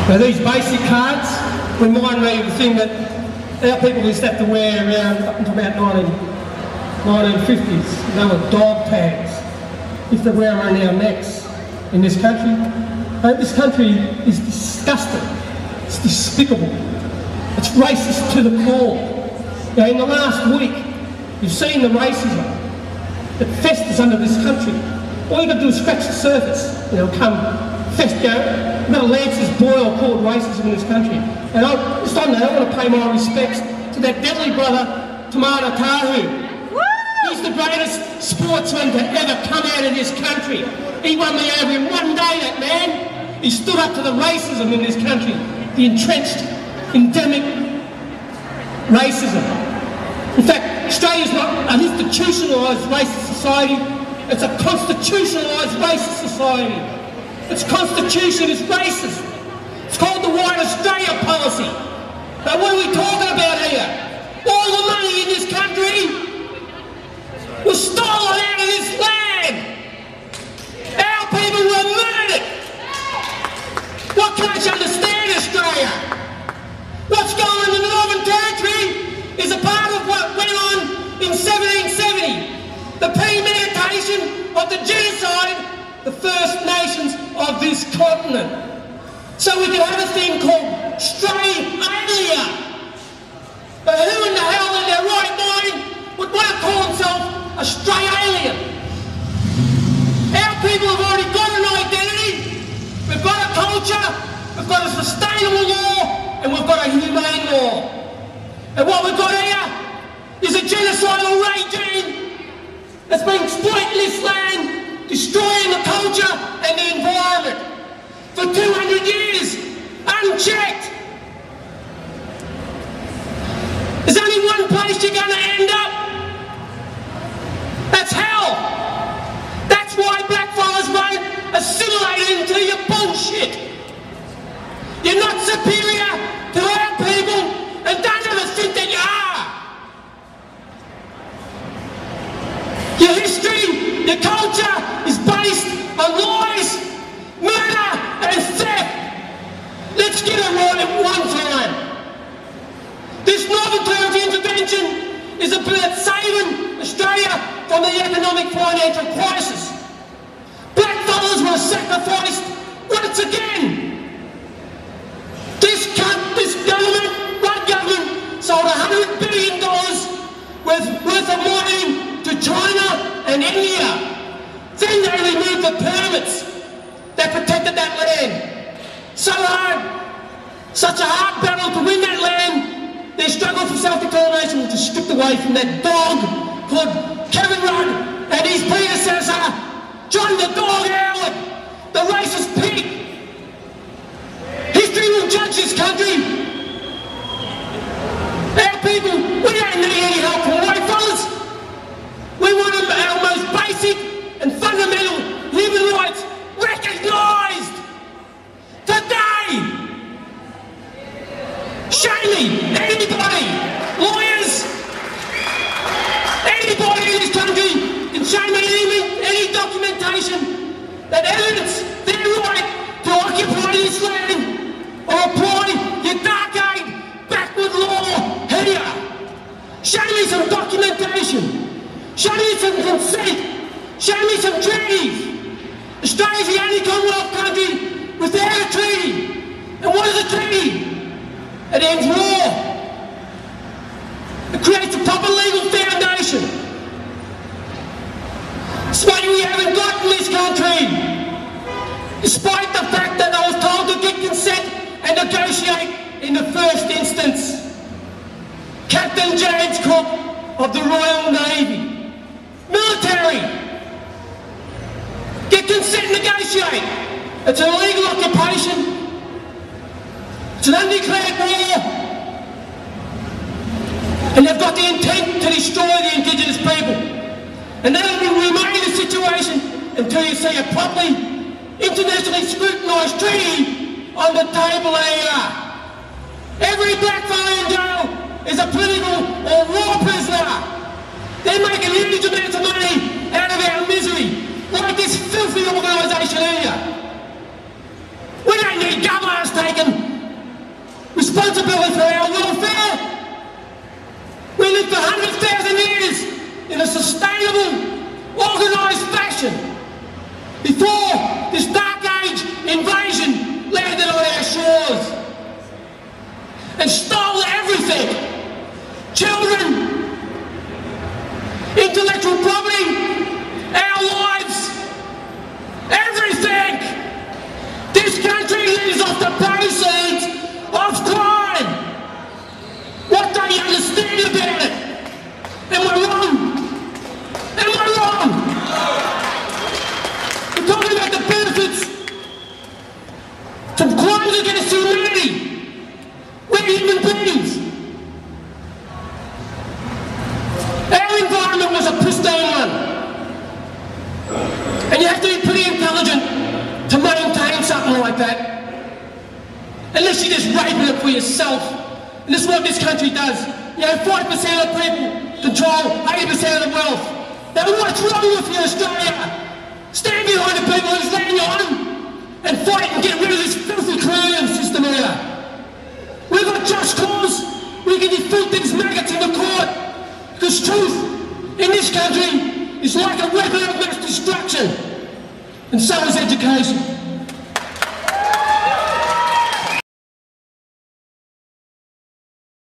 Now these basic cards remind me of the thing that our people used to have to wear around up until about 1950s. They were dog tags. If they wear them around our necks in this country. This country is disgusting. It's despicable. It's racist to the core. Now in the last week, you've seen the racism that festers under this country. All you've got to do is scratch the surface, and it'll come fester. We've got a Lance's boil called racism in this country. And this time now, I want to pay my respects to that deadly brother, Tamara Tahu. He's the greatest sportsman to ever come out of this country. He won me over in one day, that man. He stood up to the racism in this country, the entrenched, endemic racism. In fact, Australia's not an institutionalised racist society, it's a constitutionalised racist society. Its constitution is racist. It's called the White Australia policy. Now what are we talking about here? All the money in this country was stolen out of this land. Our people were murdered. What can't you understand, Australia? What's going on in the Northern Territory is a part of what went on in 1770. The premeditation of the genocide of the First Nations of this continent. So we can have a thing called Australia. But who in the hell in their right mind would want to call himself Australian? Our people have already got an identity, we've got a culture, we've got a sustainable law, and we've got a humane law. And what we've got here is a genocidal regime that's been exploiting this land, destroying the culture and the environment for 200 years, unchecked. There's only one place you're going to end up. That's hell. That's why blackfellas won't assimilate into your bullshit. You're not superior to our people, and don't ever think that you are. Your history, your culture is based on lies, murder and theft. Let's get it right at one time. This Northern Territory intervention is about saving Australia from the economic financial crisis. Blackfellas were sacrificed once again. This government, one government, sold $100 billion worth of mining to China and India. Then they removed the permits that protected that land. So hard, such a hard battle to win that land. Their struggle for self-determination was just stripped away from that dog called Kevin Rudd and his predecessor, John the Dog Howard, the racist pig. History will judge this country. Our people, we don't need any help from white fellas. We want our most basic and fundamental human rights recognised today. Show me anybody, lawyers, anybody in this country can show me any documentation that evidence their right to occupy this land or apply your decade backward law here. Show me some documentation. Show me some consent. Show me some treaties. Australia's the only Commonwealth country without a treaty. And what is a treaty? It ends war. It creates a proper legal foundation. It's what we haven't got in this country. Despite the fact that I was told to get consent and negotiate in the first instance. Captain James Cook of the Royal Navy. Military. Get consent and negotiate. It's an illegal occupation. It's an undeclared war, and they've got the intent to destroy the Indigenous people. And that will remain the situation until you see a properly internationally scrutinised treaty on the table here. Every blackfellow in jail is a political or war prisoner. They're making huge amounts of money out of our misery, like this filthy organisation here. We don't need governors taking unless you're just raping it for yourself. And this is what this country does. You know, 5% of the people control 80% of the wealth. Now what's wrong with you, Australia? Stand behind the people whose land you're on and fight and get rid of this filthy colonial system here. We've got just cause. We can defeat these maggots in the court. Because truth in this country is like a weapon of mass destruction. And so is education.